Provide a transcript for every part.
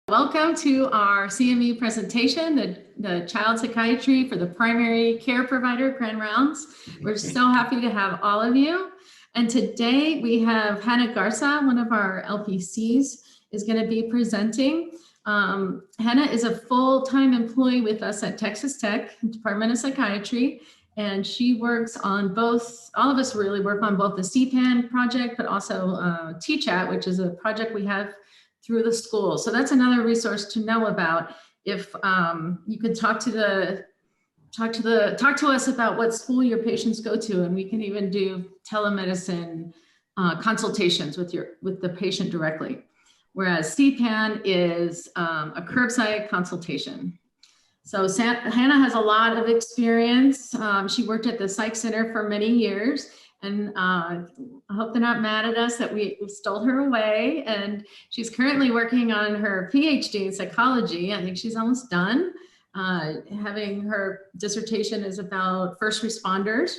Welcome to our CME presentation, the Child Psychiatry for the Primary Care Provider Grand Rounds. We're so happy to have all of you. And today we have Hannah Garza, one of our LPCs, is going to be presenting. Hannah is a full-time employee with us at Texas Tech, Department of Psychiatry, and she works on both, all of us really work on both the CPAN project, but also TChat, which is a project we have through the school. So that's another resource to know about. If you could talk to us about what school your patients go to, and we can even do telemedicine consultations with the patient directly. Whereas CPAN is a curbside consultation. So Hannah has a lot of experience. She worked at the Psych Center for many years. And I hope they're not mad at us that we stole her away. And she's currently working on her PhD in psychology. I think she's almost done. Having her dissertation is about first responders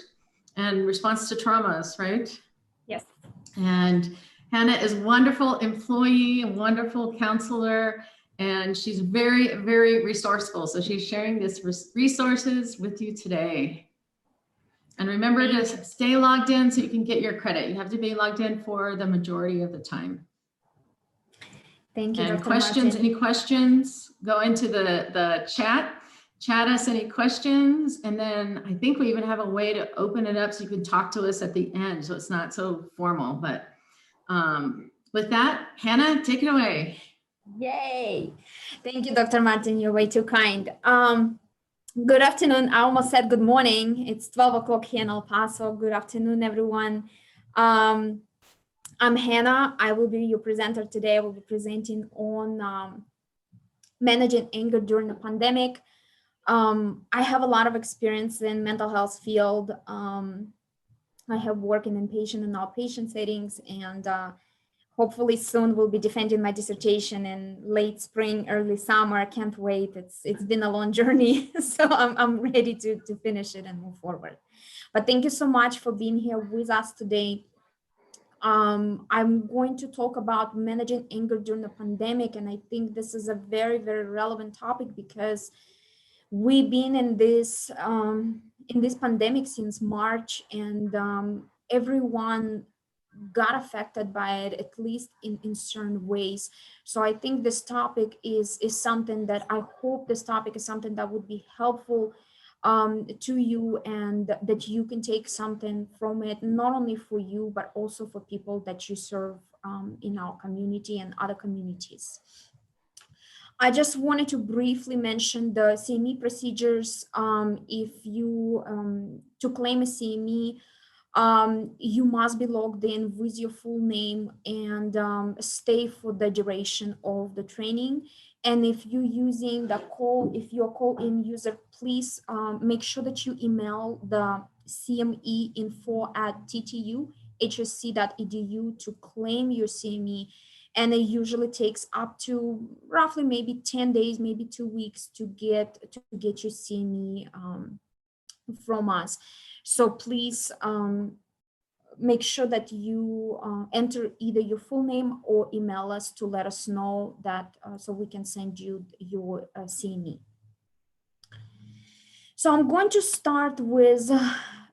and response to traumas, right? Yes. And Hannah is a wonderful employee, a wonderful counselor, and she's very, very resourceful. So she's sharing this resources with you today. And remember to stay logged in so you can get your credit. You have to be logged in for the majority of the time. Thank you, And Dr. questions, Martin. any questions, go into the chat us any questions. And then I think we even have a way to open it up so you can talk to us at the end. So it's not so formal, but with that, Hannah, take it away. Yay. Thank you, Dr. Martin. You're way too kind. Good afternoon. I almost said good morning. It's 12 o'clock here in El Paso. Good afternoon, everyone. I'm Hannah. I will be your presenter today. I will be presenting on managing anger during the pandemic. I have a lot of experience in mental health field. I have worked in inpatient and outpatient settings, and hopefully soon we'll be defending my dissertation in late spring, early summer. I can't wait. It's been a long journey, so I'm ready to finish it and move forward. But thank you so much for being here with us today. I'm going to talk about managing anger during the pandemic, and I think this is a very, very relevant topic because we've been in this pandemic since March, and everyone got affected by it, at least in certain ways. So I think this topic is something that I hope this topic is something that would be helpful to you, and that you can take something from it, not only for you, but also for people that you serve in our community and other communities. I just wanted to briefly mention the CME procedures. If you, to claim a CME, you must be logged in with your full name and stay for the duration of the training. And if you're using the call, if you're a call-in user, please make sure that you email the CME info@ttu.hsc.edu to claim your CME. And it usually takes up to roughly maybe 10 days, maybe 2 weeks to get your CME from us. So please make sure that you enter either your full name or email us to let us know that so we can send you your CME. So I'm going to start with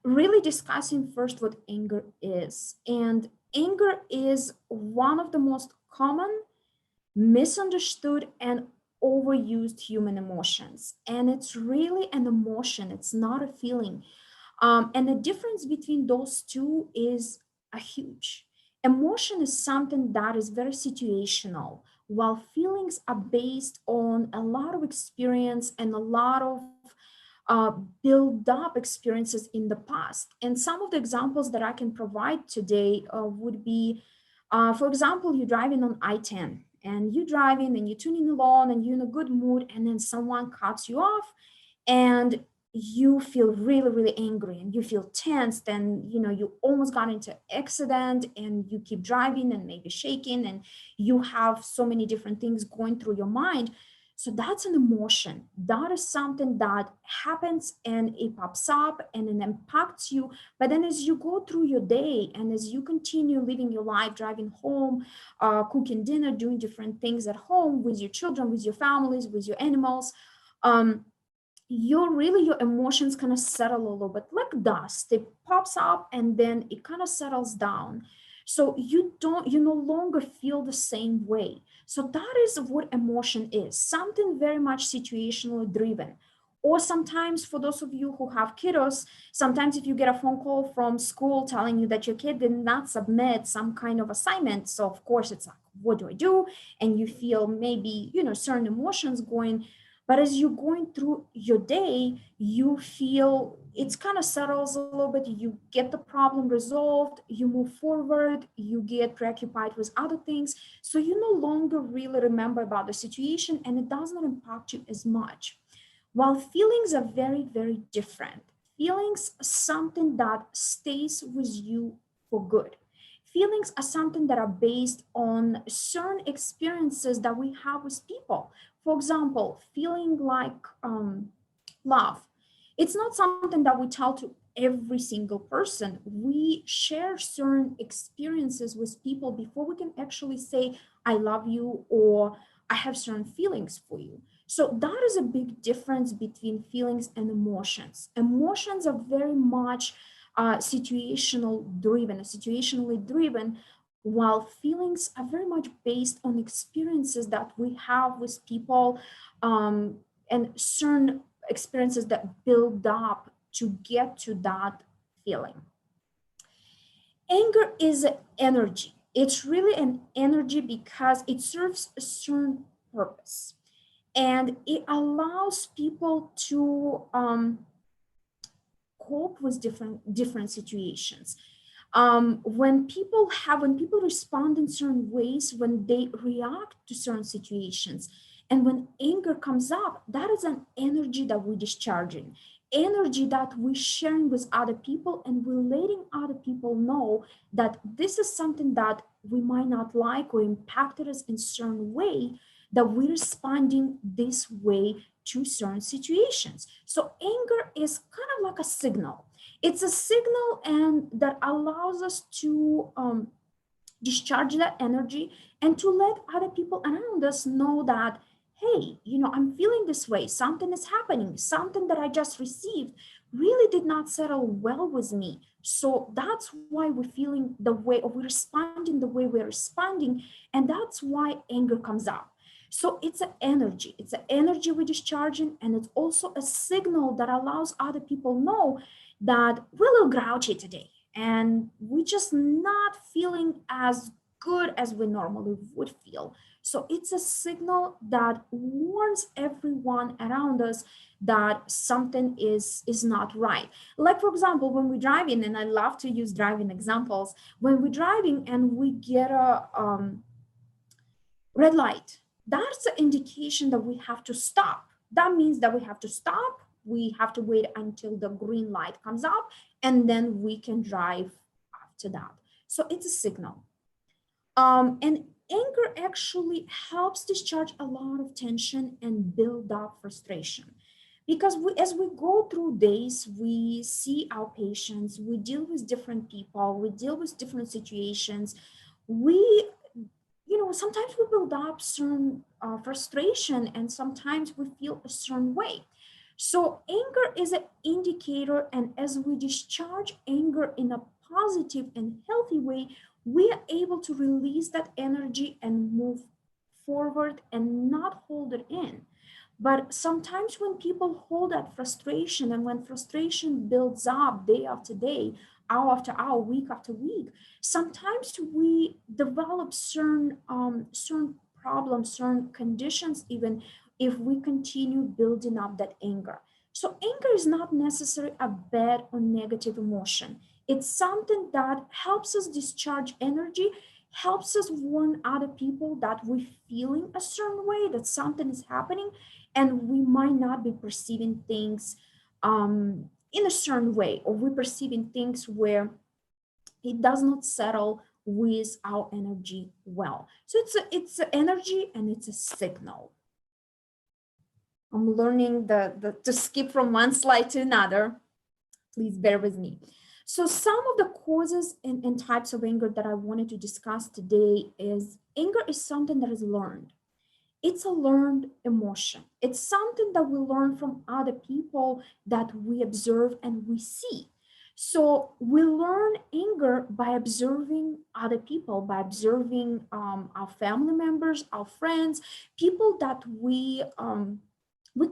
really discussing first what anger is. And anger is one of the most common, misunderstood, and overused human emotions. And it's really an emotion, it's not a feeling. And the difference between those two is a huge. Emotion is something that is very situational, while feelings are based on a lot of experience and a lot of build up experiences in the past. And some of the examples that I can provide today would be, for example, you're driving on I-10 and you're driving and you're tuning along and you're in a good mood, and then someone cuts you off and you feel really, really angry and you feel tensed, and you almost got into an accident and you keep driving and maybe shaking, and you have so many different things going through your mind. So that's an emotion. That is something that happens and it pops up and it impacts you. But then as you go through your day and as you continue living your life, driving home, cooking dinner, doing different things at home with your children, with your families, with your animals, your emotions kind of settle a little bit like dust. It pops up and then it kind of settles down. So you no longer feel the same way. So that is what emotion is, something very much situationally driven. Or sometimes for those of you who have kiddos, sometimes if you get a phone call from school telling you that your kid did not submit some kind of assignment, so of course it's like, what do I do? And you feel maybe, certain emotions going, but as you're going through your day, you feel it's kind of settles a little bit. You get the problem resolved, you move forward, you get preoccupied with other things. So you no longer really remember about the situation and it does not impact you as much. While feelings are very, very different. Feelings are something that stays with you for good. Feelings are something that are based on certain experiences that we have with people. For example, feeling like love. It's not something that we tell to every single person. We share certain experiences with people before we can actually say, I love you, or I have certain feelings for you. So that is a big difference between feelings and emotions. Emotions are very much situationally driven, while feelings are very much based on experiences that we have with people, and certain experiences that build up to get to that feeling. Anger is an energy. It's really an energy because it serves a certain purpose and it allows people to cope with different situations. When people respond in certain ways, when they react to certain situations, and when anger comes up, that is an energy that we're discharging, energy that we're sharing with other people, and we're letting other people know that this is something that we might not like or impacted us in certain way, that we're responding this way to certain situations. So anger is kind of like a signal. It's a signal and that allows us to discharge that energy and to let other people around us know that, hey, I'm feeling this way, something is happening, something that I just received really did not settle well with me. So that's why we're feeling the way, or we're responding the way we're responding, and that's why anger comes up. So it's an energy. It's an energy we're discharging, and it's also a signal that allows other people know that we're a little grouchy today, and we're just not feeling as good as we normally would feel. So it's a signal that warns everyone around us that something is not right. Like, for example, when we're driving, and I love to use driving examples, when we're driving and we get a red light, that's an indication that we have to stop. That means that we have to stop. We have to wait until the green light comes up, and then we can drive after that. So it's a signal. And anger actually helps discharge a lot of tension and build up frustration. Because as we go through days, we see our patients, we deal with different people, we deal with different situations. We sometimes we build up certain frustration, and sometimes we feel a certain way. So anger is an indicator, and as we discharge anger in a positive and healthy way, we are able to release that energy and move forward and not hold it in. But sometimes when people hold that frustration, and when frustration builds up day after day, hour after hour, week after week, sometimes we develop certain problems, certain conditions, even if we continue building up that anger. So anger is not necessarily a bad or negative emotion. It's something that helps us discharge energy, helps us warn other people that we're feeling a certain way, that something is happening, and we might not be perceiving things in a certain way, or we're perceiving things where it does not settle with our energy well. So it's an energy and it's a signal. I'm learning to skip from one slide to another. Please bear with me. So some of the causes and types of anger that I wanted to discuss today is anger is something that is learned. It's a learned emotion. It's something that we learn from other people that we observe and we see. So we learn anger by observing other people, by observing our family members, our friends, people that we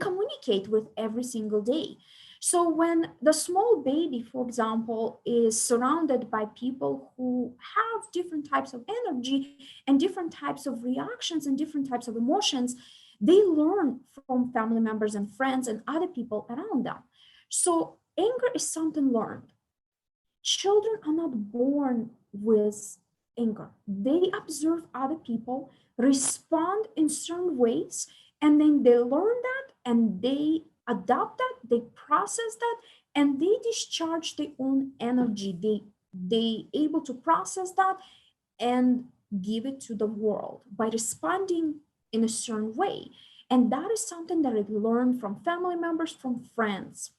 communicate with every single day. So when the small baby, for example, is surrounded by people who have different types of energy and different types of reactions and different types of emotions, they learn from family members and friends and other people around them. So anger is something learned. Children are not born with anger. They observe other people, respond in certain ways, and then they learn that and they adopt that, they process that, and they discharge their own energy. They able to process that and give it to the world by responding in a certain way. And that is something that I learned from family members, from friends.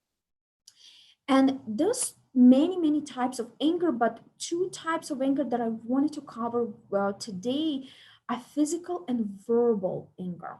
And there's many types of anger, but two types of anger that I wanted to cover today are physical and verbal anger.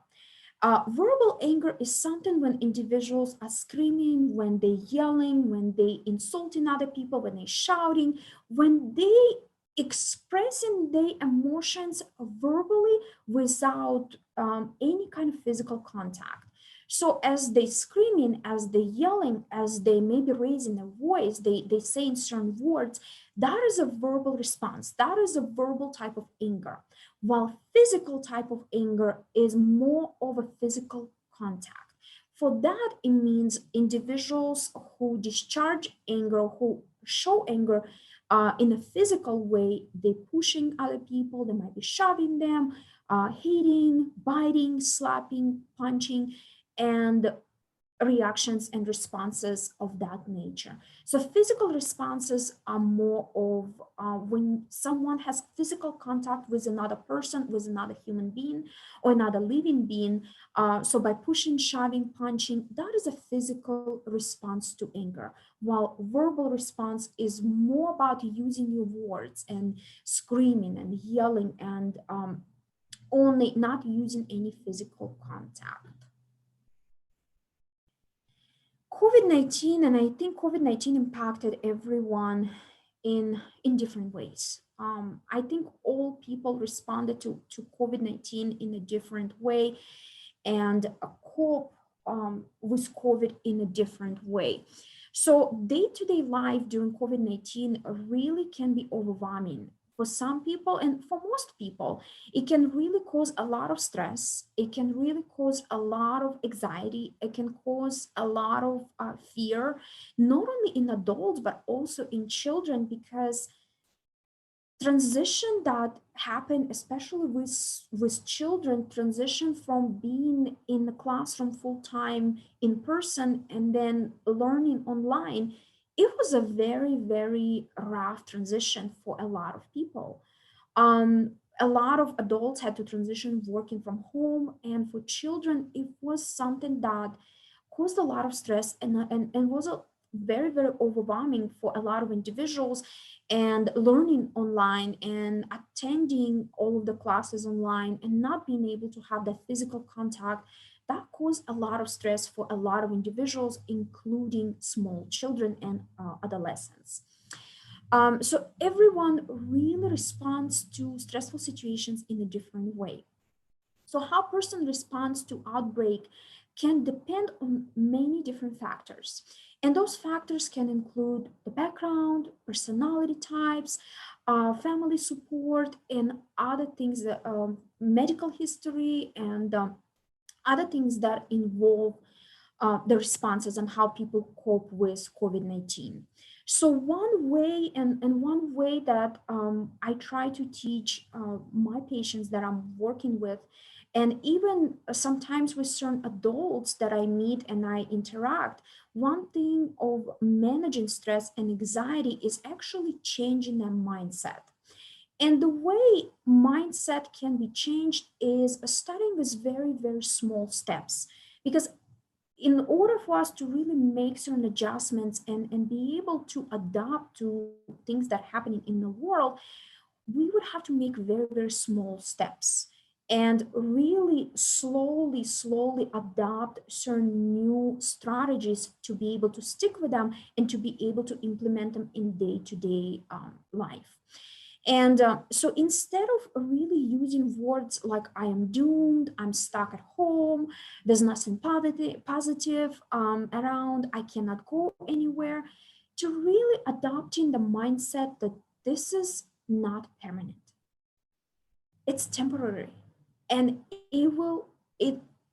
Verbal anger is something when individuals are screaming, when they're yelling, when they insulting other people, when they're shouting, when they expressing their emotions verbally without any kind of physical contact. So as they screaming, as they yelling, as they maybe raising their voice, they say certain words, that is a verbal response. That is a verbal type of anger. While physical type of anger is more of a physical contact. For that, it means individuals who discharge anger, who show anger in a physical way, they pushing other people, they might be shoving them, hitting, biting, slapping, punching, and reactions and responses of that nature. So physical responses are more of when someone has physical contact with another person, with another human being or another living being. So by pushing, shoving, punching, that is a physical response to anger. While verbal response is more about using your words and screaming and yelling and only not using any physical contact. COVID-19, and I think COVID-19 impacted everyone in different ways. I think all people responded to COVID-19 in a different way and cope with COVID in a different way. So day-to-day life during COVID-19 really can be overwhelming for some people and for most people. It can really cause a lot of stress. It can really cause a lot of anxiety. It can cause a lot of fear, not only in adults, but also in children, because transition that happen, especially with children, transition from being in the classroom full-time in person and then learning online, it was a very rough transition for a lot of people. A lot of adults had to transition working from home, and for children it was something that caused a lot of stress and was a very overwhelming for a lot of individuals, and learning online and attending all of the classes online and not being able to have that physical contact, that caused a lot of stress for a lot of individuals, including small children and adolescents. So everyone really responds to stressful situations in a different way. So how a person responds to outbreak can depend on many different factors. And those factors can include the background, personality types, family support, and other things, that, medical history, and other things that involve the responses and how people cope with COVID-19. So one way, and one way that I try to teach my patients that I'm working with, and even sometimes with certain adults that I meet and I interact, one thing of managing stress and anxiety is actually changing their mindset. And the way mindset can be changed is starting with very small steps. Because in order for us to really make certain adjustments and be able to adapt to things that are happening in the world, we would have to make very, very small steps and really slowly adopt certain new strategies to be able to stick with them and to be able to implement them in day-to-day life. And so instead of really using words like I am doomed, I'm stuck at home, there's nothing positive around, I cannot go anywhere, to really adopting the mindset that this is not permanent. It's temporary, and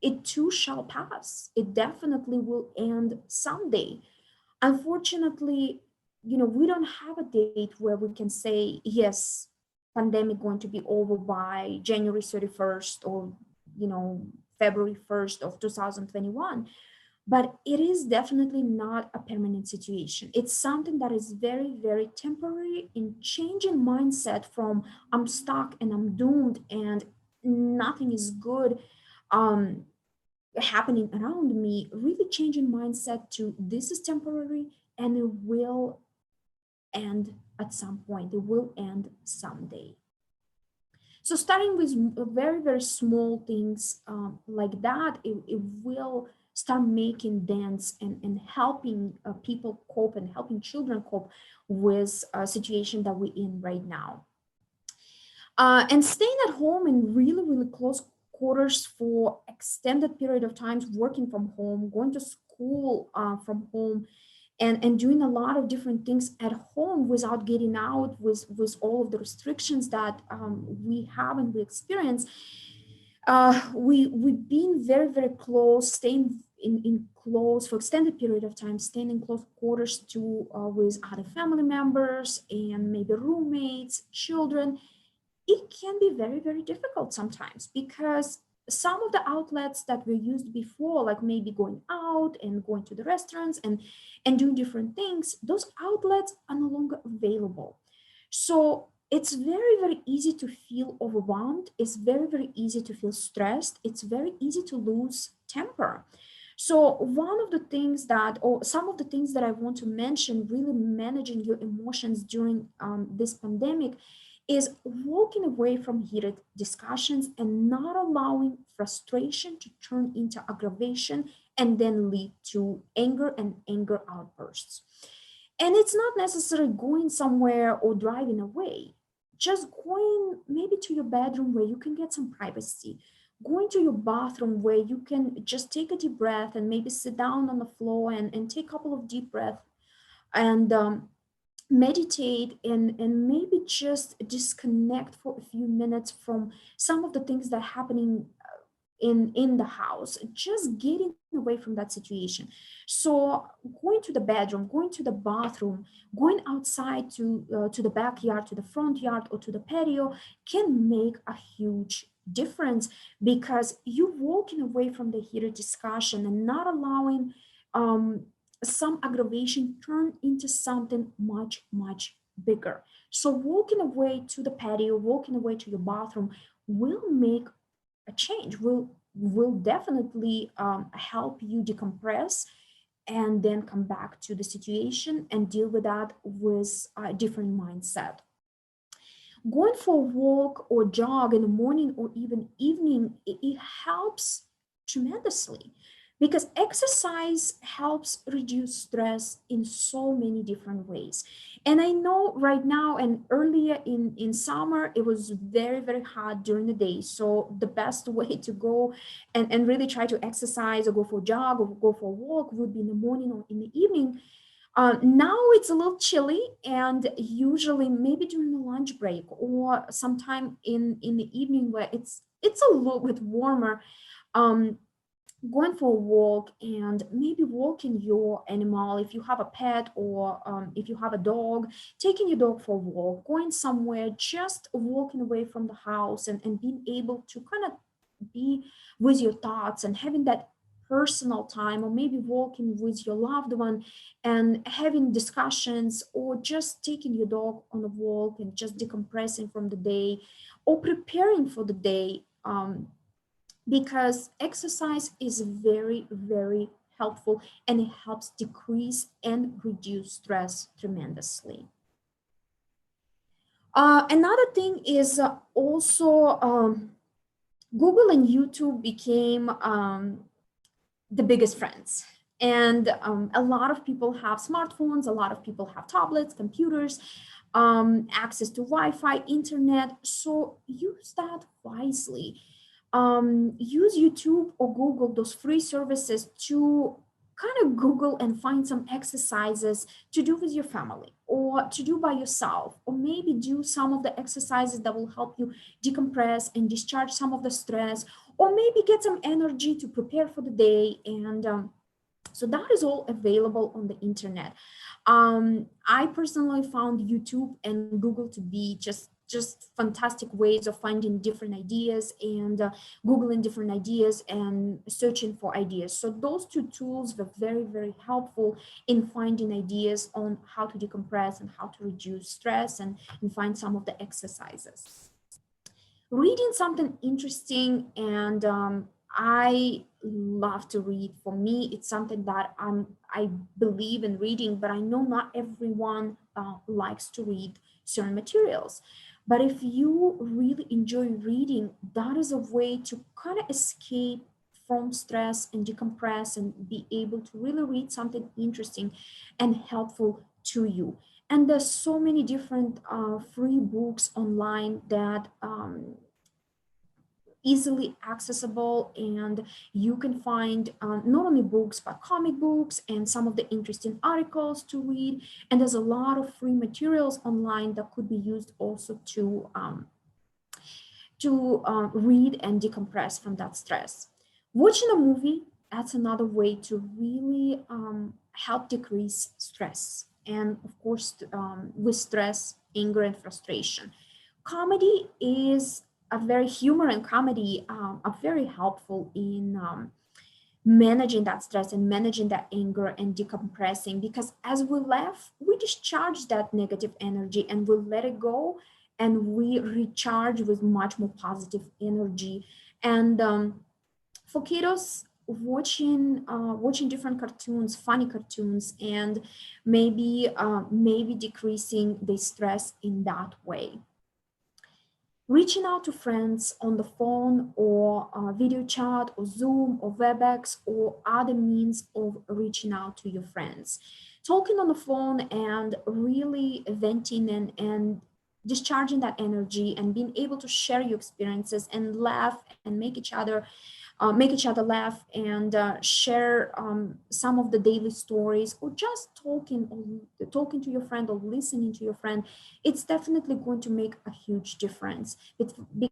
it too shall pass. It definitely will end someday. Unfortunately, we don't have a date where we can say, yes, pandemic going to be over by January 31st or, February 1st of 2021. But it is definitely not a permanent situation. It's something that is very, very temporary. In changing mindset from I'm stuck and I'm doomed and nothing is good happening around me, really changing mindset to this is temporary and it will end at some point. It will end someday. So starting with very, very small things like that, it will start making dents and helping people cope and helping children cope with a situation that we're in right now. And staying at home in really, really close quarters for extended period of times, working from home, going to school from home, and doing a lot of different things at home without getting out with all of the restrictions that we have and we experience. We've been very, very close, staying in close for extended period of time, staying in close quarters to with other family members and maybe roommates, children. It can be very, very difficult sometimes because some of the outlets that were used before, like maybe going out and going to the restaurants and doing different things, those outlets are no longer available. So it's very, very easy to feel overwhelmed. It's very, very easy to feel stressed. It's very easy to lose temper. So one of the things that, or some of the things that I want to mention, really managing your emotions during this pandemic, is walking away from heated discussions and not allowing frustration to turn into aggravation and then lead to anger and anger outbursts. And it's not necessarily going somewhere or driving away, just going maybe to your bedroom where you can get some privacy, going to your bathroom where you can just take a deep breath and maybe sit down on the floor and take a couple of deep breaths and meditate and maybe just disconnect for a few minutes from some of the things that are happening in the house, just getting away from that situation. So going to the bedroom, going to the bathroom, going outside to the backyard, to the front yard, or to the patio can make a huge difference, because you walking away from the heated discussion and not allowing some aggravation turn into something much, much bigger. So walking away to the patio, walking away to your bathroom will make a change, will definitely help you decompress and then come back to the situation and deal with that with a different mindset. Going for a walk or jog in the morning or even evening, it helps tremendously, because exercise helps reduce stress in so many different ways. And I know right now and earlier in summer, it was very, very hot during the day. So the best way to go and really try to exercise or go for a jog or go for a walk would be in the morning or in the evening. Now it's a little chilly, and usually maybe during the lunch break or sometime in the evening where it's a little bit warmer, um, going for a walk and maybe walking your animal if you have a pet, or if you have a dog, taking your dog for a walk, going somewhere, just walking away from the house and being able to kind of be with your thoughts and having that personal time, or maybe walking with your loved one and having discussions, or just taking your dog on a walk and just decompressing from the day or preparing for the day. Because exercise is very, very helpful, and it helps decrease and reduce stress tremendously. Another thing is also Google and YouTube became the biggest friends. And a lot of people have smartphones, a lot of people have tablets, computers, access to Wi-Fi, internet. So use that wisely. Use YouTube or Google, those free services, to kind of Google and find some exercises to do with your family or to do by yourself, or maybe do some of the exercises that will help you decompress and discharge some of the stress, or maybe get some energy to prepare for the day. And so that is all available on the internet. I personally found YouTube and Google to be just fantastic ways of finding different ideas and Googling different ideas and searching for ideas. So those two tools were very, very helpful in finding ideas on how to decompress and how to reduce stress and find some of the exercises. Reading something interesting, and I love to read. For me, it's something that I believe in reading, but I know not everyone likes to read certain materials. But if you really enjoy reading, that is a way to kind of escape from stress and decompress and be able to really read something interesting and helpful to you. And there's so many different free books online that easily accessible, and you can find not only books but comic books and some of the interesting articles to read. And there's a lot of free materials online that could be used also to read and decompress from that stress. Watching a movie, that's another way to really help decrease stress. And of course, with stress, anger, and frustration. Comedy is humor and comedy are very helpful in managing that stress and managing that anger and decompressing, because as we laugh, we discharge that negative energy and we let it go, and we recharge with much more positive energy. And for kiddos, watching different cartoons, funny cartoons, and maybe decreasing the stress in that way. Reaching out to friends on the phone or video chat or Zoom or WebEx or other means of reaching out to your friends. Talking on the phone and really venting and discharging that energy and being able to share your experiences and laugh and make each other laugh and share some of the daily stories, or just talking to your friend or listening to your friend, it's definitely going to make a huge difference.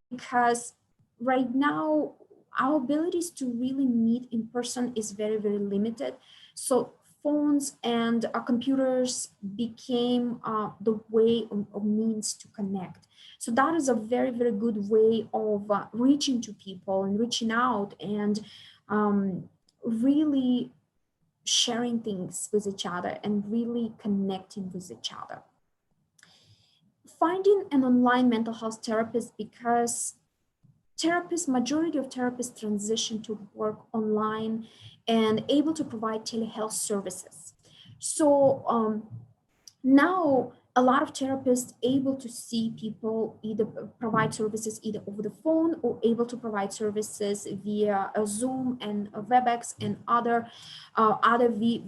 Because right now our abilities to really meet in person is very, very limited. So phones and computers became the way of means to connect. So that is a very, very good way of reaching to people and reaching out and really sharing things with each other and really connecting with each other. Finding an online mental health therapist, because majority of therapists transition to work online and able to provide telehealth services. So now a lot of therapists able to see people, either provide services either over the phone or able to provide services via a Zoom and a WebEx and other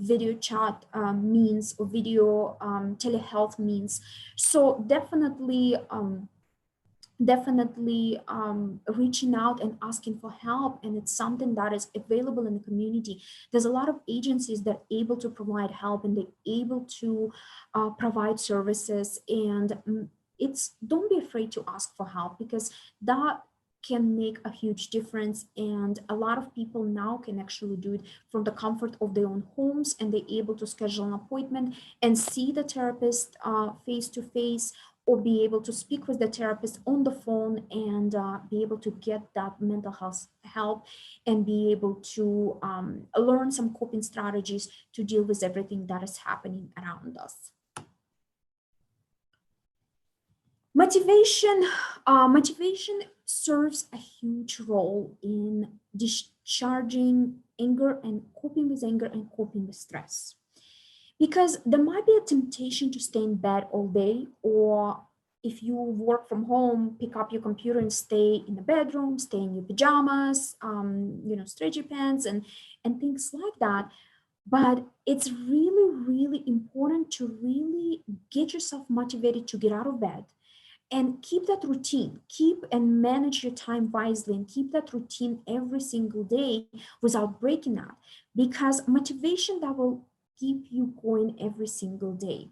video chat means or video telehealth means. So definitely reaching out and asking for help, and it's something that is available in the community. There's a lot of agencies that are able to provide help and they're able to provide services, and don't be afraid to ask for help, because that can make a huge difference. And a lot of people now can actually do it from the comfort of their own homes, and they're able to schedule an appointment and see the therapist face to face, or be able to speak with the therapist on the phone and be able to get that mental health help and be able to learn some coping strategies to deal with everything that is happening around us. Motivation serves a huge role in discharging anger and coping with stress. Because there might be a temptation to stay in bed all day, or if you work from home, pick up your computer and stay in the bedroom, stay in your pajamas, stretch your pants and things like that. But it's really, really important to really get yourself motivated to get out of bed and keep that routine, keep and manage your time wisely and keep that routine every single day without breaking that, because motivation that will keep you going every single day.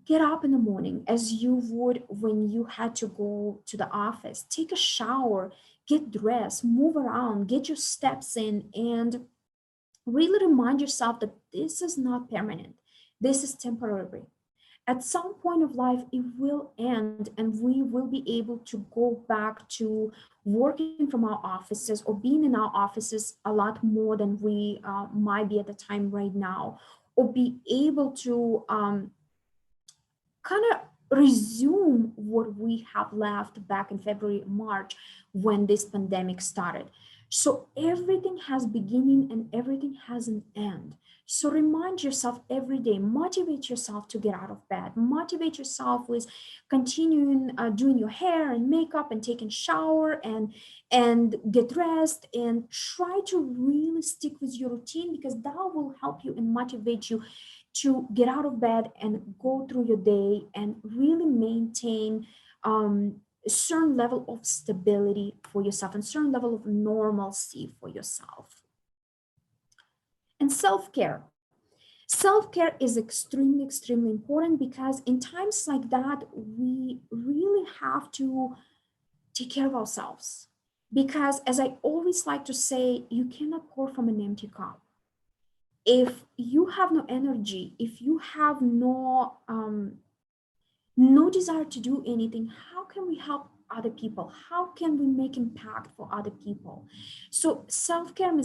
Get up in the morning as you would when you had to go to the office, take a shower, get dressed, move around, get your steps in, and really remind yourself that this is not permanent. This is temporary. At some point of life, it will end and we will be able to go back to working from our offices or being in our offices a lot more than we might be at the time right now, or be able to kind of resume what we have left back in February, March, when this pandemic started. So everything has beginning and everything has an end. So remind yourself every day, motivate yourself to get out of bed, motivate yourself with continuing doing your hair and makeup and taking shower and get dressed, and try to really stick with your routine, because that will help you and motivate you to get out of bed and go through your day and really maintain a certain level of stability for yourself and certain level of normalcy for yourself. And self-care. Self-care is extremely, extremely important, because in times like that, we really have to take care of ourselves. Because as I always like to say, you cannot pour from an empty cup. If you have no energy, if you have no desire to do anything, how can we help other people? How can we make impact for other people? So self-care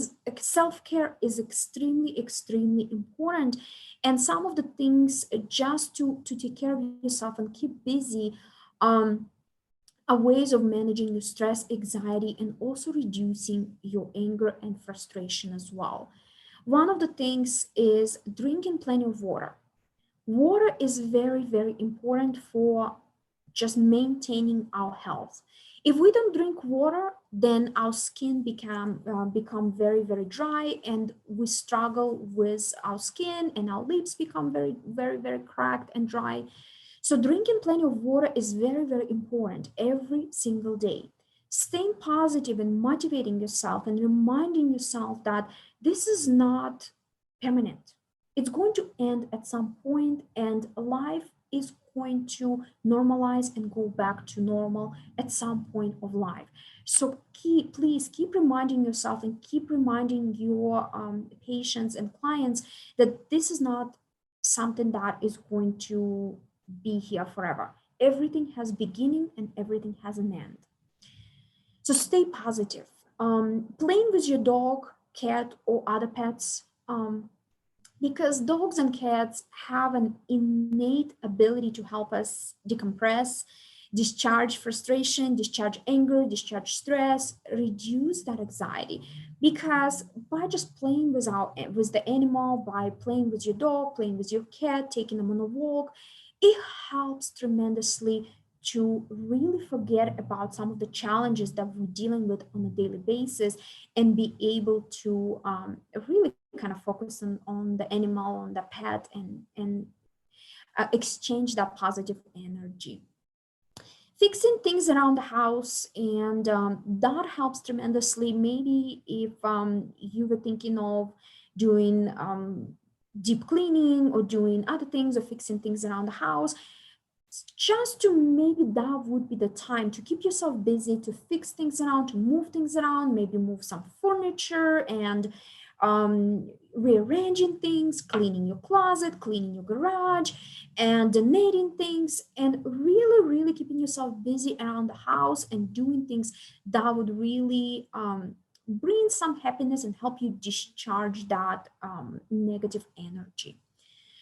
is extremely, extremely important. And some of the things just to take care of yourself and keep busy are ways of managing your stress, anxiety, and also reducing your anger and frustration as well. One of the things is drinking plenty of water. Water is very, very important for just maintaining our health. If we don't drink water, then our skin become very, very dry, and we struggle with our skin, and our lips become very, very, very cracked and dry. So drinking plenty of water is very, very important every single day. Staying positive and motivating yourself and reminding yourself that this is not permanent. It's going to end at some point, and life is going to normalize and go back to normal at some point of life. So please keep reminding yourself and keep reminding your patients and clients that this is not something that is going to be here forever. Everything has beginning and everything has an end. So stay positive. Playing with your dog, cat, or other pets, because dogs and cats have an innate ability to help us decompress, discharge frustration, discharge anger, discharge stress, reduce that anxiety. Because by just playing with the animal, by playing with your dog, playing with your cat, taking them on a walk, it helps tremendously to really forget about some of the challenges that we're dealing with on a daily basis, and be able to really kind of focus on the animal, on the pet, and exchange that positive energy. Fixing things around the house, and that helps tremendously. Maybe if you were thinking of doing deep cleaning or doing other things or fixing things around the house, just to maybe that would be the time to keep yourself busy, to fix things around, to move things around, maybe move some furniture and rearranging things, cleaning your closet, cleaning your garage, and donating things, and really, really keeping yourself busy around the house and doing things that would really bring some happiness and help you discharge that negative energy.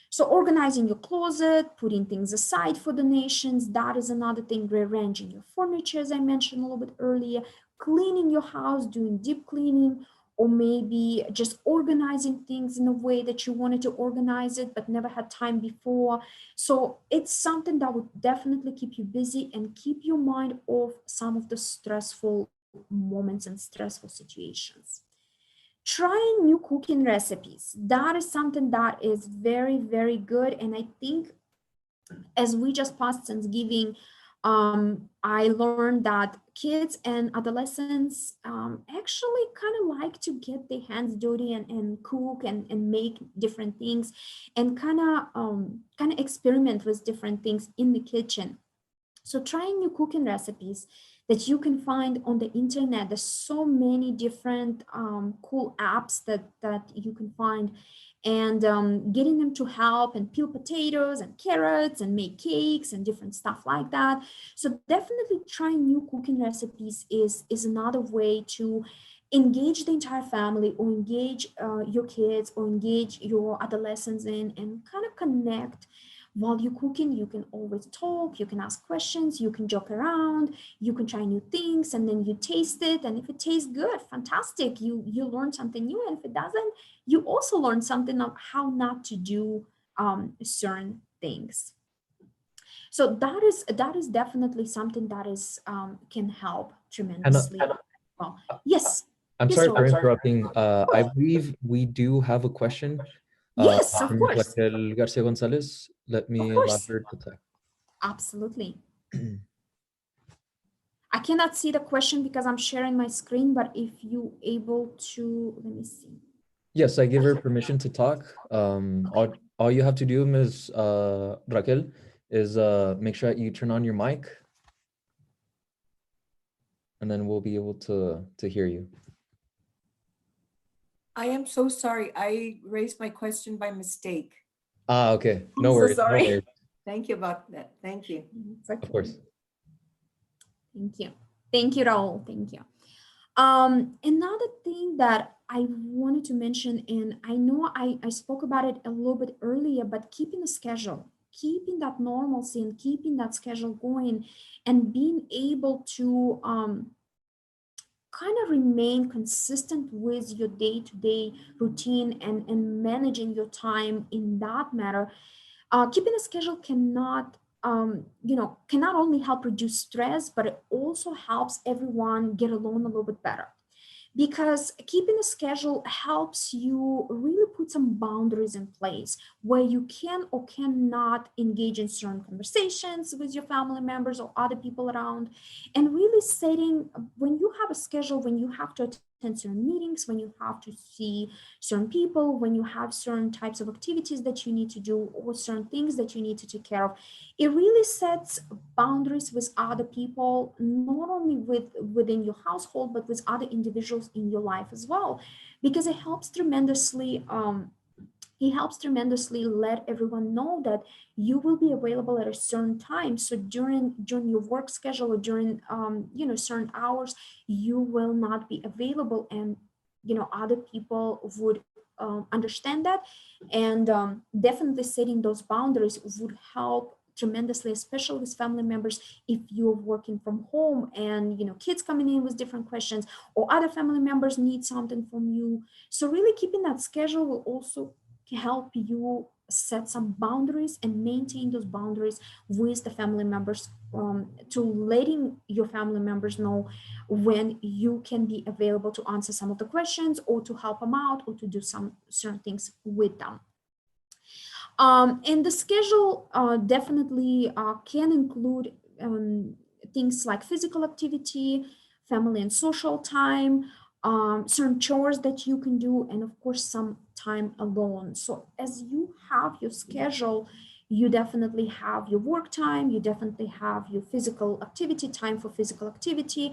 So organizing your closet, putting things aside for donations, that is another thing. Rearranging your furniture, as I mentioned a little bit earlier, cleaning your house, doing deep cleaning, or maybe just organizing things in a way that you wanted to organize it but never had time before. So it's something that would definitely keep you busy and keep your mind off some of the stressful moments and stressful situations. Trying new cooking recipes, that is something that is very, very good. And I think as we just passed Thanksgiving, I learned that kids and adolescents actually kind of like to get their hands dirty and cook and make different things and kind of experiment with different things in the kitchen. So trying new cooking recipes that you can find on the internet. There's so many different cool apps that you can find, and getting them to help and peel potatoes and carrots and make cakes and different stuff like that. So definitely trying new cooking recipes is another way to engage the entire family, or engage your kids, or engage your adolescents in, and kind of connect. While you're cooking, you can always talk, you can ask questions, you can joke around, you can try new things, and then you taste it. And if it tastes good, fantastic, you learn something new. And if it doesn't, you also learn something of how not to do certain things. So that is definitely something that is can help Hannah, tremendously. Well, yes, I'm yes, sorry for Raul. interrupting. I believe we do have a question. Yes, of From course, Raquel Garcia Gonzalez. Let of me allow course, her to type. absolutely. I cannot see the question because I'm sharing my screen, but if you able to, let me see. Yes, I give her permission to talk. All you have to do, Ms. Raquel, is make sure that you turn on your mic, and then we'll be able to hear you. I am so sorry. I raised my question by mistake. Okay. I'm No so worries. sorry. No worries. Thank you about that. Thank you. It's okay. Of course. Thank you. Thank you, Raul. Thank you. Another thing that I wanted to mention, and I know I spoke about it a little bit earlier, but keeping a schedule, keeping that normalcy and keeping that schedule going, and being able to kind of remain consistent with your day-to-day routine, and managing your time in that matter. Keeping a schedule cannot cannot only help reduce stress, but it also helps everyone get along a little bit better, because keeping a schedule helps you really put some boundaries in place where you can or cannot engage in certain conversations with your family members or other people around. And really setting, when you have a schedule, when you have to attend certain meetings, when you have to see certain people, when you have certain types of activities that you need to do, or certain things that you need to take care of, it really sets boundaries with other people, not only within your household, but with other individuals in your life as well, because it helps tremendously. He helps tremendously let everyone know that you will be available at a certain time. So during your work schedule, or during certain hours, you will not be available, and other people would understand that. And definitely setting those boundaries would help tremendously, especially with family members. If you're working from home, and kids coming in with different questions, or other family members need something from you, so really keeping that schedule will also help you set some boundaries and maintain those boundaries with the family members, to letting your family members know when you can be available to answer some of the questions, or to help them out, or to do some certain things with them. And the schedule definitely can include things like physical activity, family and social time, certain chores that you can do, and of course some time alone. So as you have your schedule, you definitely have your work time, you definitely have your physical activity time for physical activity,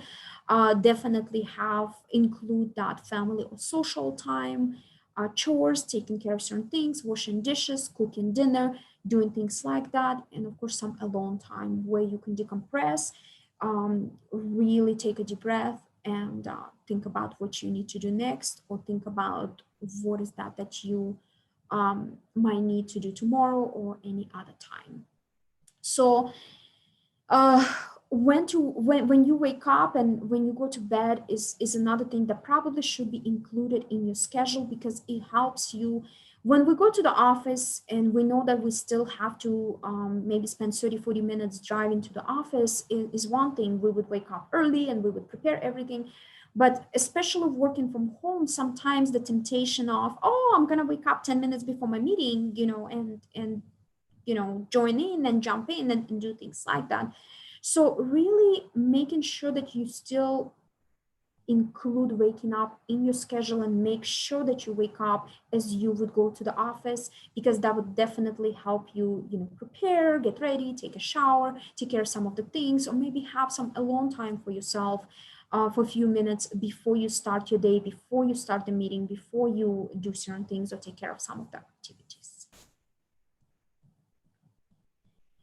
definitely have include that family or social time, chores, taking care of certain things, washing dishes, cooking dinner, doing things like that. And of course, some alone time where you can decompress, really take a deep breath, and think about what you need to do next, or think about what is that you might need to do tomorrow or any other time. So when you wake up and when you go to bed is another thing that probably should be included in your schedule, because it helps you when we go to the office and we know that we still have to maybe spend 30-40 minutes driving to the office. Is one thing. We would wake up early and we would prepare everything, but especially working from home, sometimes the temptation of, oh, I'm gonna wake up 10 minutes before my meeting, and join in and jump in and do things like that. So really making sure that you still include waking up in your schedule and make sure that you wake up as you would go to the office, because that would definitely help you, prepare, get ready, take a shower, take care of some of the things, or maybe have some alone time for yourself for a few minutes before you start your day, before you start the meeting, before you do certain things or take care of some of the activities.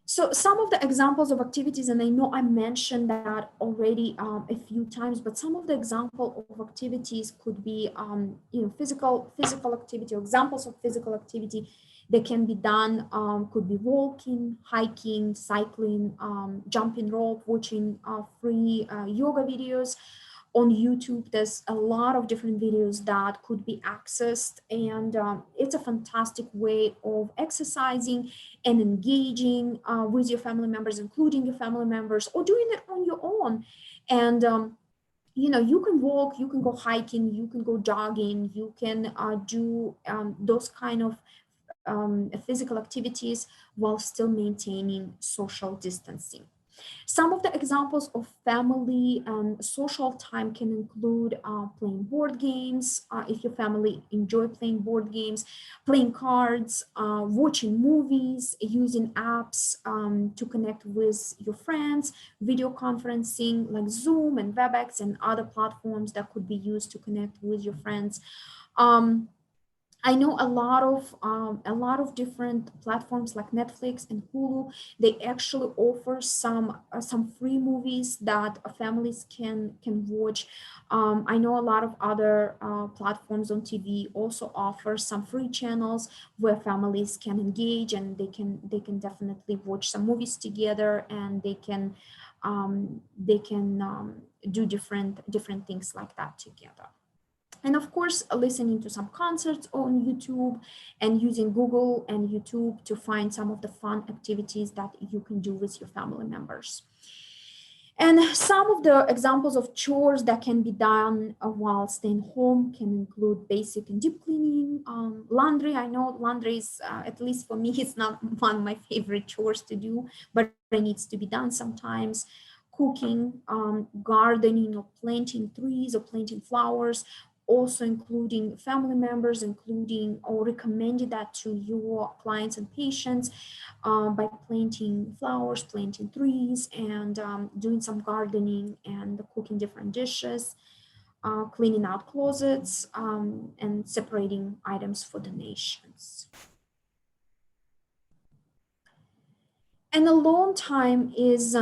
So some of the examples of activities, and I know I mentioned that already a few times, but some of the example of activities could be, physical activity, or examples of physical activity that can be done, could be walking, hiking, cycling, jumping rope, watching free yoga videos. On YouTube, there's a lot of different videos that could be accessed, and it's a fantastic way of exercising and engaging with your family members, including your family members, or doing it on your own. And you can walk, you can go hiking, you can go jogging, you can do those kind of physical activities while still maintaining social distancing. Some of the examples of family social time can include playing board games, if your family enjoy playing board games, playing cards, watching movies, using apps to connect with your friends, video conferencing like Zoom and WebEx and other platforms that could be used to connect with your friends. I know a lot of different platforms like Netflix and Hulu. They actually offer some free movies that families can watch. I know a lot of other platforms on TV also offer some free channels where families can engage, and they can definitely watch some movies together, and they can do different things like that together. And of course, listening to some concerts on YouTube and using Google and YouTube to find some of the fun activities that you can do with your family members. And some of the examples of chores that can be done while staying home can include basic and deep cleaning, laundry. I know laundry is, at least for me, it's not one of my favorite chores to do, but it needs to be done sometimes. Cooking, gardening, or planting trees or planting flowers, also including family members, including or recommending that to your clients and patients by planting flowers, planting trees, and doing some gardening and cooking different dishes, cleaning out closets, and separating items for donations. And alone time is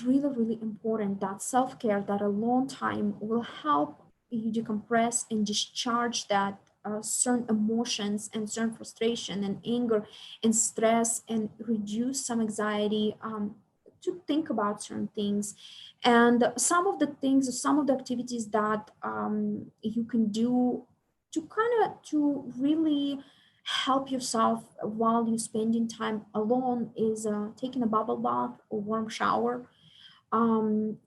really important. That self-care, that alone time will help you decompress and discharge that certain emotions and certain frustration and anger and stress, and reduce some anxiety to think about certain things. And some of the things, some of the activities that you can do to really help yourself while you're spending time alone is taking a bubble bath or warm shower,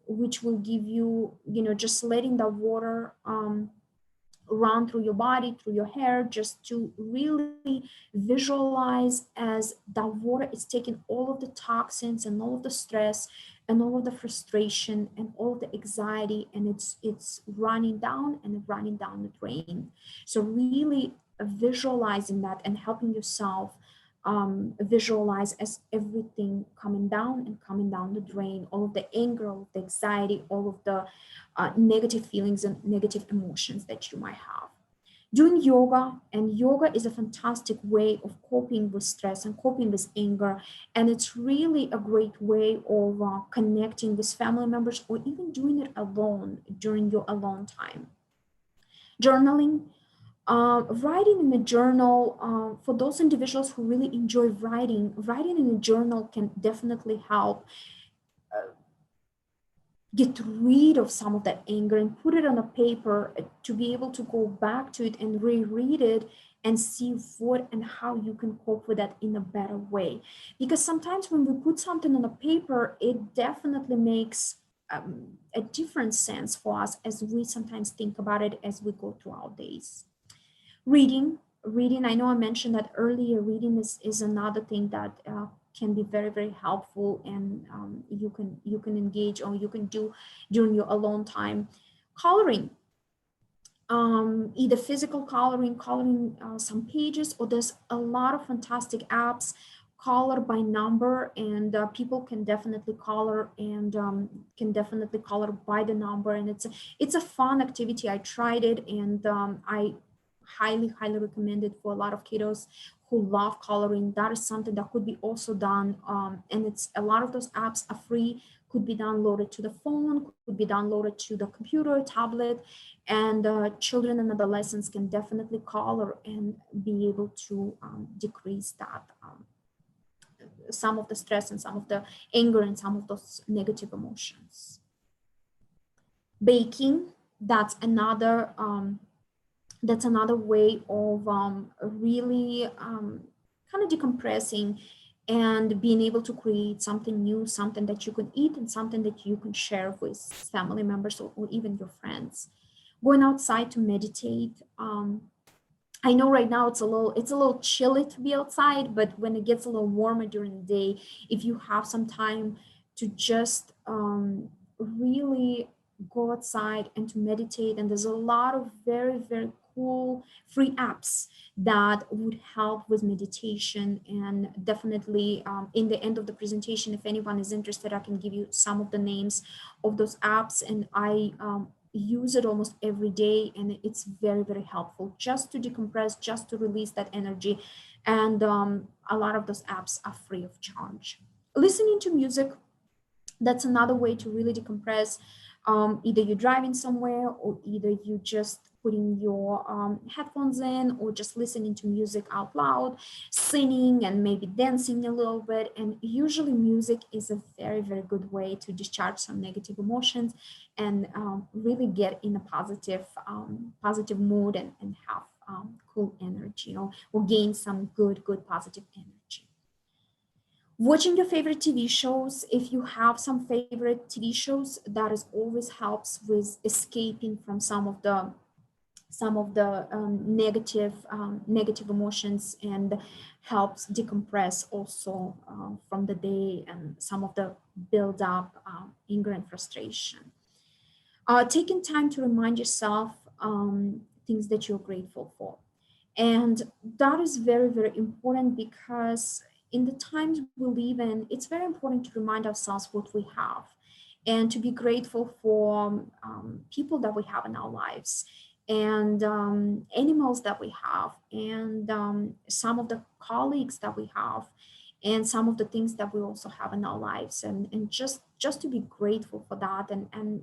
which will give you, just letting the water run through your body, through your hair, just to really visualize as the water is taking all of the toxins and all of the stress and all of the frustration and all of the anxiety, and it's running down the drain. So really visualizing that and helping yourself visualize as everything coming down the drain, all of the anger, all of the anxiety, all of the negative feelings and negative emotions that you might have. Doing yoga, and yoga is a fantastic way of coping with stress and coping with anger, and it's really a great way of connecting with family members, or even doing it alone during your alone time. Journaling, writing in a journal, for those individuals who really enjoy writing in a journal can definitely help get rid of some of that anger and put it on a paper to be able to go back to it and reread it and see what and how you can cope with that in a better way. Because sometimes when we put something on a paper, it definitely makes a different sense for us as we sometimes think about it as we go through our days. Reading, I know I mentioned that earlier. Reading is another thing that can be very, very helpful, and you can engage or you can do during your alone time. Coloring, either physical coloring, some pages, or there's a lot of fantastic apps, color by number, and people can definitely color and can definitely color by the number, and it's a fun activity. I tried it, and I highly recommend it for a lot of kiddos who love coloring. That is something that could be also done, and it's a lot of those apps are free, could be downloaded to the phone, could be downloaded to the computer, tablet, and children and adolescents can definitely color and be able to decrease that some of the stress and some of the anger and some of those negative emotions. Baking, that's another way of really kind of decompressing and being able to create something new, something that you can eat and something that you can share with family members or even your friends. Going outside to meditate. I know right now it's a little chilly to be outside, but when it gets a little warmer during the day, if you have some time to just really go outside and to meditate, and there's a lot of very, very cool free apps that would help with meditation. And definitely in the end of the presentation, if anyone is interested, I can give you some of the names of those apps, and I use it almost every day, and it's very, very helpful just to decompress, just to release that energy. And a lot of those apps are free of charge. Listening to music, that's another way to really decompress. Either you're driving somewhere, or either you just putting your headphones in, or just listening to music out loud, singing and maybe dancing a little bit. And usually music is a very, very good way to discharge some negative emotions and really get in a positive mood and have cool energy, or gain some good positive energy. Watching your favorite TV shows, if you have some favorite TV shows, that is always helps with escaping from some of the negative emotions, and helps decompress also from the day and some of the build up anger and frustration. Taking time to remind yourself things that you're grateful for. And that is very, very important, because in the times we live in, it's very important to remind ourselves what we have and to be grateful for people that we have in our lives, and animals that we have, and some of the colleagues that we have, and some of the things that we also have in our lives, and just to be grateful for that, and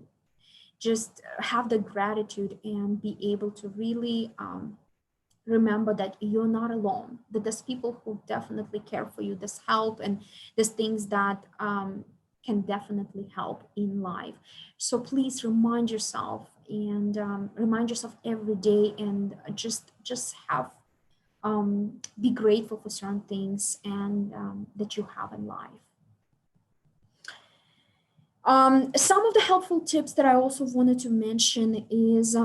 just have the gratitude and be able to really remember that you're not alone, that there's people who definitely care for you, there's help, and there's things that can definitely help in life. So please remind yourself, and remind yourself every day, and just have be grateful for certain things and that you have in life. Some of the helpful tips that I also wanted to mention is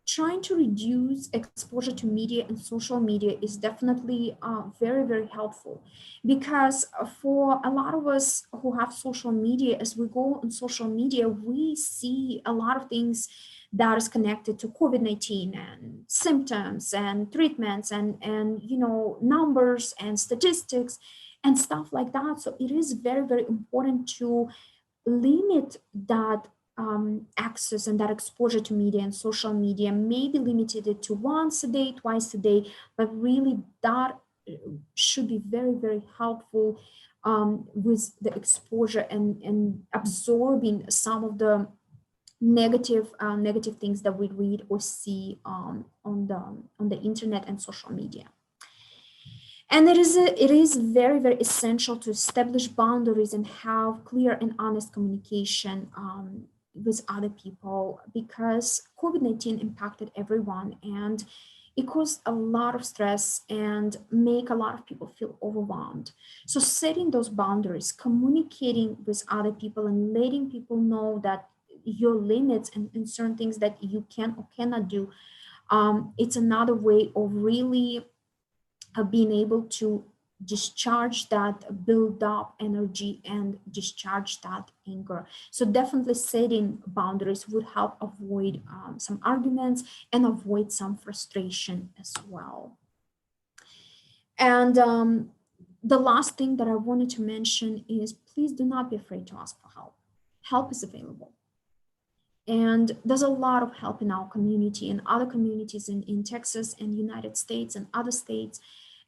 trying to reduce exposure to media and social media is definitely very, very helpful, because for a lot of us who have social media, as we go on social media, we see a lot of things that is connected to COVID-19 and symptoms and treatments and numbers and statistics and stuff like that. So it is very, very important to limit that access and that exposure to media and social media. Maybe limited it to once a day, twice a day, but really that should be very, very helpful with the exposure and absorbing some of the negative things that we read or see on the internet and social media. And it is very, very essential to establish boundaries and have clear and honest communication with other people, because COVID-19 impacted everyone and it caused a lot of stress and make a lot of people feel overwhelmed. So setting those boundaries, communicating with other people and letting people know that your limits and certain things that you can or cannot do, it's another way of really being able to discharge that build up energy and discharge that anger. So definitely setting boundaries would help avoid some arguments and avoid some frustration as well. And the last thing that I wanted to mention is please do not be afraid to ask for help. Help is available. And there's a lot of help in our community and other communities in Texas and United States and other states.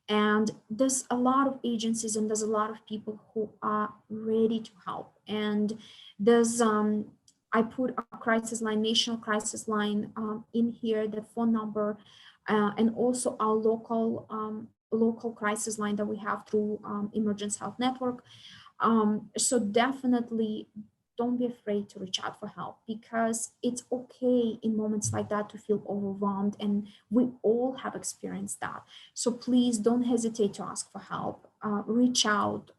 And there's a lot of agencies and there's a lot of people who are ready to help. And there's, I put a crisis line, national crisis line in here, the phone number, and also our local crisis line that we have through Emergency Health Network. So definitely don't be afraid to reach out for help, because it's okay in moments like that to feel overwhelmed, and we all have experienced that. So please don't hesitate to ask for help. Reach out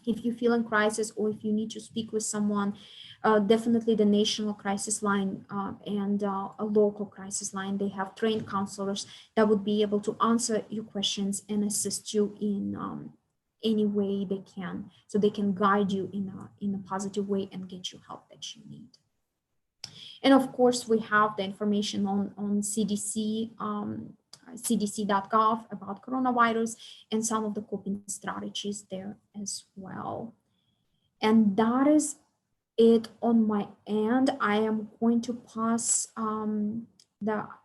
if you feel in crisis or if you need to speak with someone. Definitely the national crisis line and a local crisis line. They have trained counselors that would be able to answer your questions and assist you in any way they can, so they can guide you in a positive way and get you help that you need. And of course, we have the information on CDC, cdc.gov about coronavirus and some of the coping strategies there as well. And that is it on my end. I am going to pass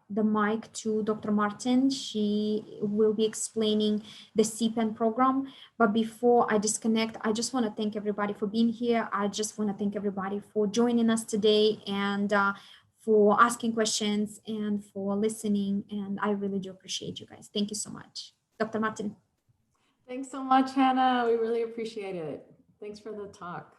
the mic to Dr. Martin. She will be explaining the CPAN program. But before I disconnect, I just want to thank everybody for being here. I just want to thank everybody for joining us today and for asking questions and for listening. And I really do appreciate you guys. Thank you so much. Dr. Martin. Thanks so much, Hannah. We really appreciate it. Thanks for the talk.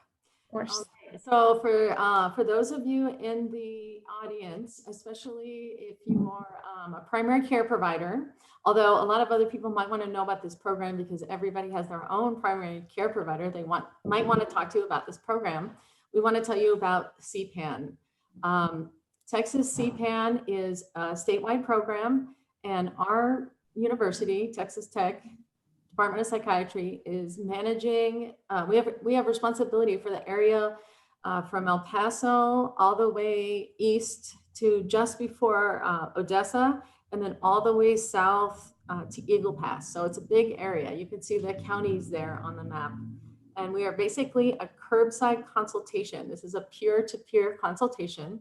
Of course. So for those of you in the audience, especially if you are a primary care provider, although a lot of other people might want to know about this program because everybody has their own primary care provider they might want to talk to about this program, we want to tell you about CPAN. Texas CPAN is a statewide program, and our university, Texas Tech, Department of Psychiatry, is managing, we have responsibility for the area from El Paso all the way east to just before Odessa, and then all the way south to Eagle Pass. So it's a big area. You can see the counties there on the map. And we are basically a curbside consultation. This is a peer-to-peer consultation.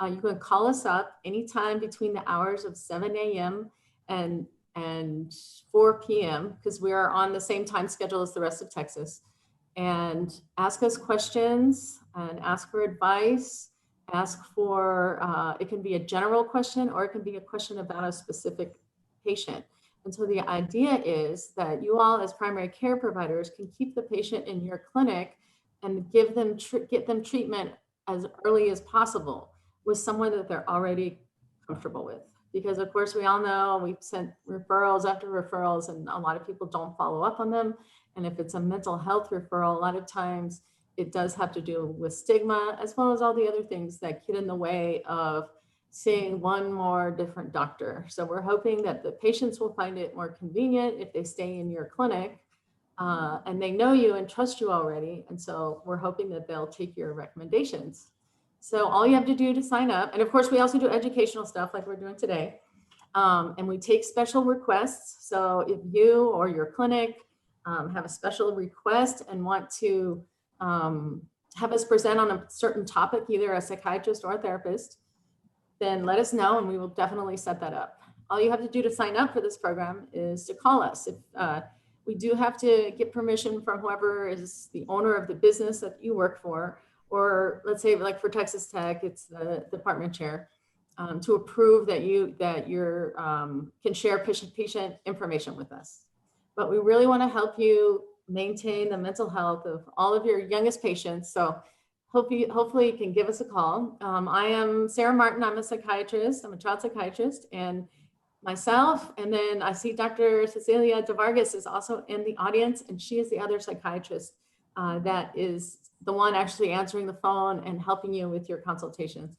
You can call us up anytime between the hours of 7 a.m. and 4 p.m. because we are on the same time schedule as the rest of Texas, and ask us questions and ask for advice, ask for, it can be a general question or it can be a question about a specific patient. And so the idea is that you all as primary care providers can keep the patient in your clinic and get them treatment as early as possible with someone that they're already comfortable with. Because of course, we all know we've sent referrals after referrals and a lot of people don't follow up on them. And if it's a mental health referral, a lot of times it does have to do with stigma, as well as all the other things that get in the way of seeing one more different doctor. So we're hoping that the patients will find it more convenient if they stay in your clinic and they know you and trust you already. And so we're hoping that they'll take your recommendations. So all you have to do to sign up, and of course we also do educational stuff like we're doing today, and we take special requests. So if you or your clinic have a special request and want to have us present on a certain topic, either a psychiatrist or a therapist, then let us know and we will definitely set that up. All you have to do to sign up for this program is to call us. If we do have to get permission from whoever is the owner of the business that you work for, or let's say like for Texas Tech, it's the department chair, to approve that you can share patient information with us. but we really want to help you maintain the mental health of all of your youngest patients. So hopefully you can give us a call. I am Sarah Martin. I'm a psychiatrist. I'm a child psychiatrist, and myself, and then I see Dr. Cecilia DeVargas is also in the audience, and she is the other psychiatrist that is the one actually answering the phone and helping you with your consultations.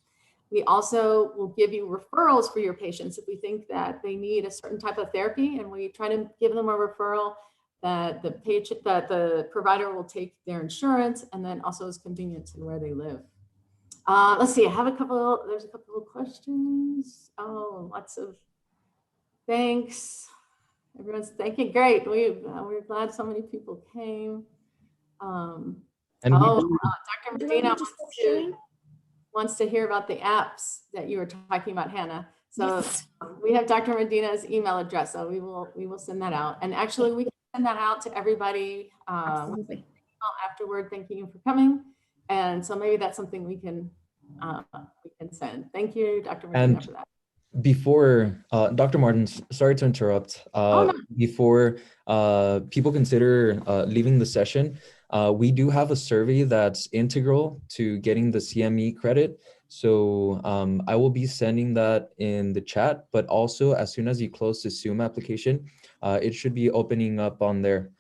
We also will give you referrals for your patients if we think that they need a certain type of therapy, and we try to give them a referral that the provider will take their insurance and then also is convenient to where they live. Let's see, there's a couple of questions. Oh, lots of thanks. Everyone's thanking. Great. We're glad so many people came. And Dr. Medina Just stop sharing. wants to hear about the apps that you were talking about, Hannah. So Yes. we have Dr. Medina's email address, so we will send that out. And actually, we can send that out to everybody Absolutely. afterward. Thanking you for coming. And so maybe that's something we can send. Thank you, Dr. Medina, for that. Before, Dr. Martin, sorry to interrupt. No. Before people consider leaving the session, we do have a survey that's integral to getting the CME credit. So I will be sending that in the chat, but also as soon as you close the Zoom application, it should be opening up on there.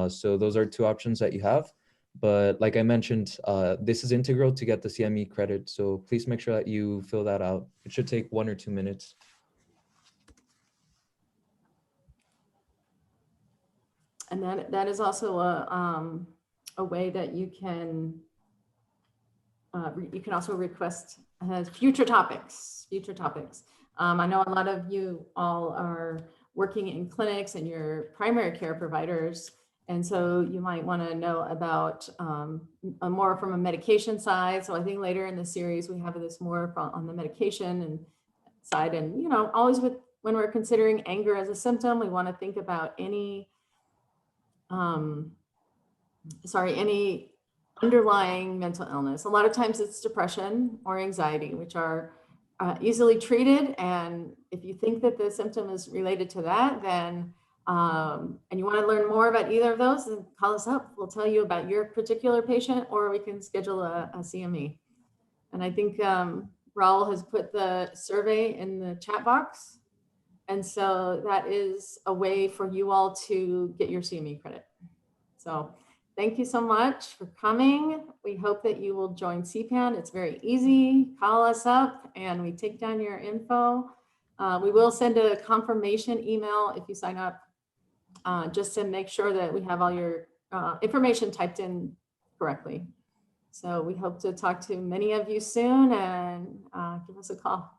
So those are two options that you have. But like I mentioned, this is integral to get the CME credit. So please make sure that you fill that out. It should take 1 or 2 minutes. And that is also a way that you can also request future topics. I know a lot of you all are working in clinics and you're primary care providers. And so you might want to know about more from a medication side. So I think later in the series, we have this more on the medication and side. And, always when we're considering anger as a symptom, we want to think about any underlying mental illness. A lot of times it's depression or anxiety, which are easily treated. And if you think that the symptom is related to that, then and you want to learn more about either of those, then call us up. We'll tell you about your particular patient, or we can schedule a CME. And I think Raul has put the survey in the chat box. And so that is a way for you all to get your CME credit. So thank you so much for coming. We hope that you will join CPAN. It's very easy. Call us up and we take down your info. We will send a confirmation email if you sign up, just to make sure that we have all your information typed in correctly. So we hope to talk to many of you soon, and give us a call.